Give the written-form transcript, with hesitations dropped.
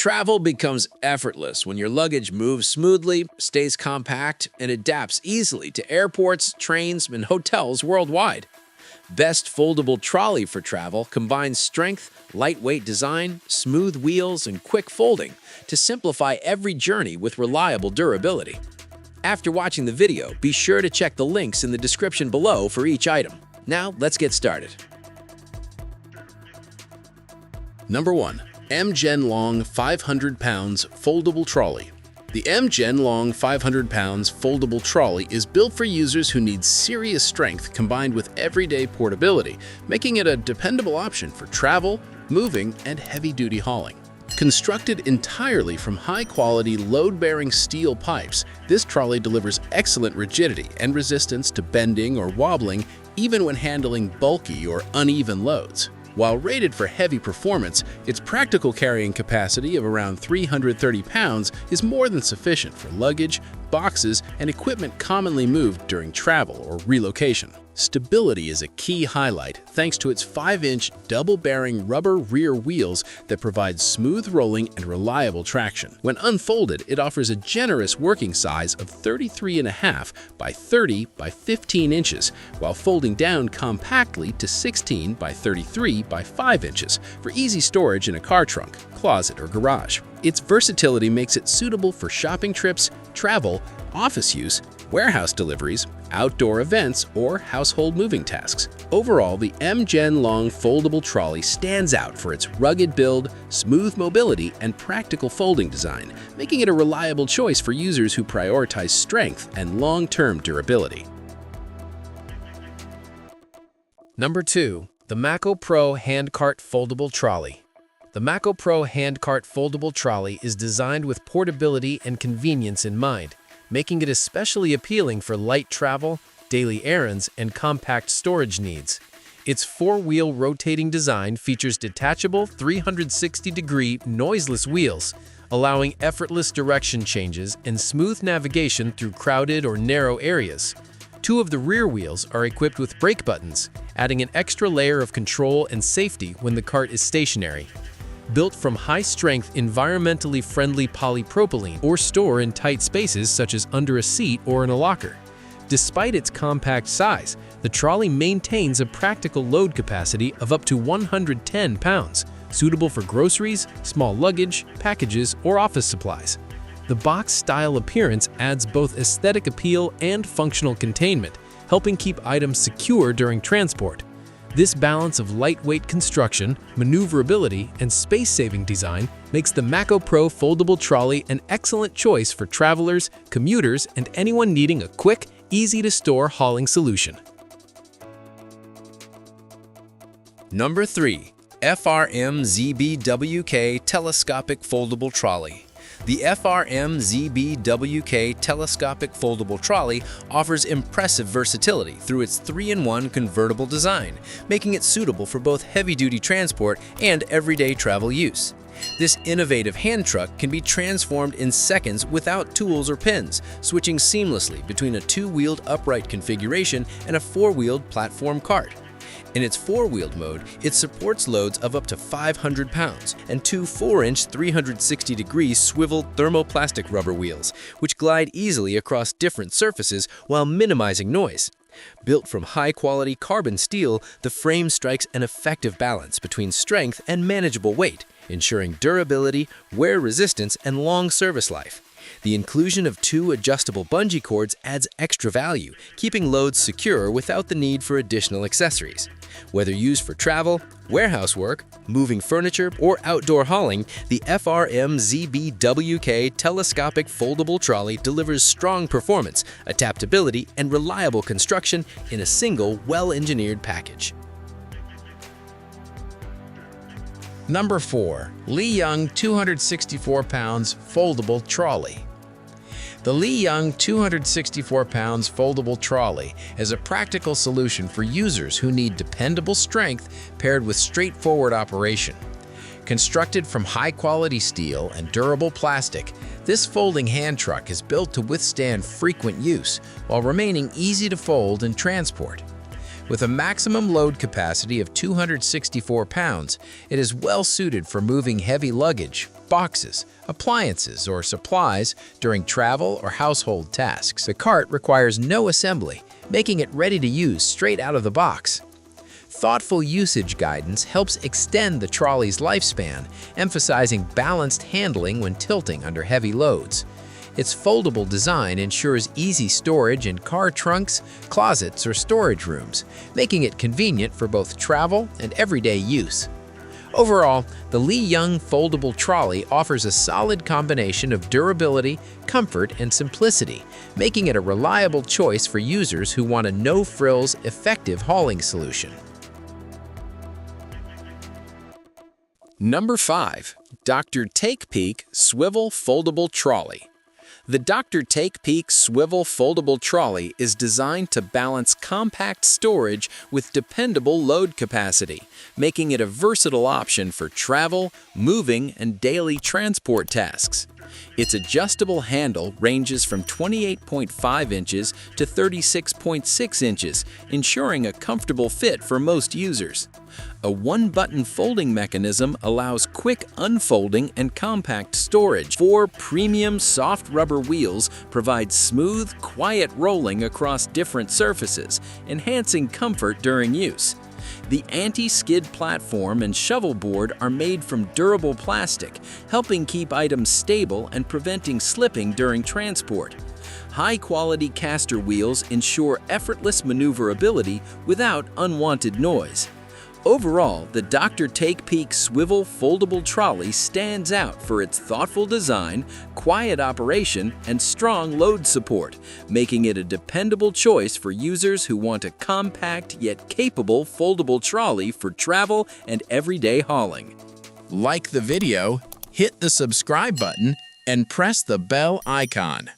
Travel becomes effortless when your luggage moves smoothly, stays compact, and adapts easily to airports, trains, and hotels worldwide. Best Foldable Trolley for travel combines strength, lightweight design, smooth wheels, and quick folding to simplify every journey with reliable durability. After watching the video, be sure to check the links in the description below for each item. Now, let's get started. Number 1. MGENLONG 500 pounds Foldable Trolley. The MGENLONG 500 pounds foldable trolley is built for users who need serious strength combined with everyday portability, making it a dependable option for travel, moving, and heavy-duty hauling. Constructed entirely from high-quality, load-bearing steel pipes, this trolley delivers excellent rigidity and resistance to bending or wobbling even when handling bulky or uneven loads. While rated for heavy performance, its practical carrying capacity of around 330 pounds is more than sufficient for luggage, boxes, and equipment commonly moved during travel or relocation. Stability is a key highlight thanks to its 5-inch double-bearing rubber rear wheels that provide smooth rolling and reliable traction. When unfolded, it offers a generous working size of 33.5 by 30 by 15 inches, while folding down compactly to 16 by 33 by 5 inches for easy storage in a car trunk, closet, or garage. Its versatility makes it suitable for shopping trips, travel, office use, warehouse deliveries, outdoor events, or household moving tasks. Overall, the MGENLONG foldable trolley stands out for its rugged build, smooth mobility, and practical folding design, making it a reliable choice for users who prioritize strength and long-term durability. Number 2. The MACOPRO Handcart Foldable Trolley. The MACOPRO Handcart Foldable Trolley is designed with portability and convenience in mind, making it especially appealing for light travel, daily errands, and compact storage needs. Its 4-wheel rotating design features detachable 360-degree noiseless wheels, allowing effortless direction changes and smooth navigation through crowded or narrow areas. 2 of the rear wheels are equipped with brake buttons, adding an extra layer of control and safety when the cart is stationary. Built from high-strength, environmentally friendly polypropylene or store in tight spaces such as under a seat or in a locker. Despite its compact size, the trolley maintains a practical load capacity of up to 110 pounds, suitable for groceries, small luggage, packages, or office supplies. The box-style appearance adds both aesthetic appeal and functional containment, helping keep items secure during transport. This balance of lightweight construction, maneuverability, and space-saving design makes the MACOPRO foldable trolley an excellent choice for travelers, commuters, and anyone needing a quick, easy-to-store hauling solution. Number 3. FRMZBWK Telescopic Foldable Trolley. The FRMZBWK Telescopic Foldable Trolley offers impressive versatility through its 3-in-1 convertible design, making it suitable for both heavy-duty transport and everyday travel use. This innovative hand truck can be transformed in seconds without tools or pins, switching seamlessly between a 2-wheeled upright configuration and a 4-wheeled platform cart. In its 4-wheeled mode, it supports loads of up to 500 pounds and 2 4-inch 360-degree swivel thermoplastic rubber wheels, which glide easily across different surfaces while minimizing noise. Built from high-quality carbon steel, the frame strikes an effective balance between strength and manageable weight, ensuring durability, wear resistance, and long service life. The inclusion of 2 adjustable bungee cords adds extra value, keeping loads secure without the need for additional accessories. Whether used for travel, warehouse work, moving furniture, or outdoor hauling, the FRMZBWK Telescopic Foldable Trolley delivers strong performance, adaptability, and reliable construction in a single, well-engineered package. Number 4. Leeyoung 264 pounds Foldable Trolley. The Leeyoung 264 pounds foldable trolley is a practical solution for users who need dependable strength paired with straightforward operation. Constructed from high-quality steel and durable plastic, this folding hand truck is built to withstand frequent use while remaining easy to fold and transport. With a maximum load capacity of 264 pounds, it is well suited for moving heavy luggage, boxes, appliances, or supplies during travel or household tasks. The cart requires no assembly, making it ready to use straight out of the box. Thoughtful usage guidance helps extend the trolley's lifespan, emphasizing balanced handling when tilting under heavy loads. Its foldable design ensures easy storage in car trunks, closets, or storage rooms, making it convenient for both travel and everyday use. Overall, the Leeyoung Foldable Trolley offers a solid combination of durability, comfort, and simplicity, making it a reliable choice for users who want a no-frills, effective hauling solution. Number 5. DrTakepeak Swivel Foldable Trolley. The DrTakepeak Swivel Foldable Trolley is designed to balance compact storage with dependable load capacity, making it a versatile option for travel, moving, and daily transport tasks. Its adjustable handle ranges from 28.5 inches to 36.6 inches, ensuring a comfortable fit for most users. A one-button folding mechanism allows quick unfolding and compact storage. 4 premium soft rubber wheels provide smooth, quiet rolling across different surfaces, enhancing comfort during use. The anti-skid platform and shovel board are made from durable plastic, helping keep items stable and preventing slipping during transport. High-quality caster wheels ensure effortless maneuverability without unwanted noise. Overall, the DrTakepeak Swivel Foldable Trolley stands out for its thoughtful design, quiet operation, and strong load support, making it a dependable choice for users who want a compact yet capable foldable trolley for travel and everyday hauling. Like the video, hit the subscribe button, and press the bell icon.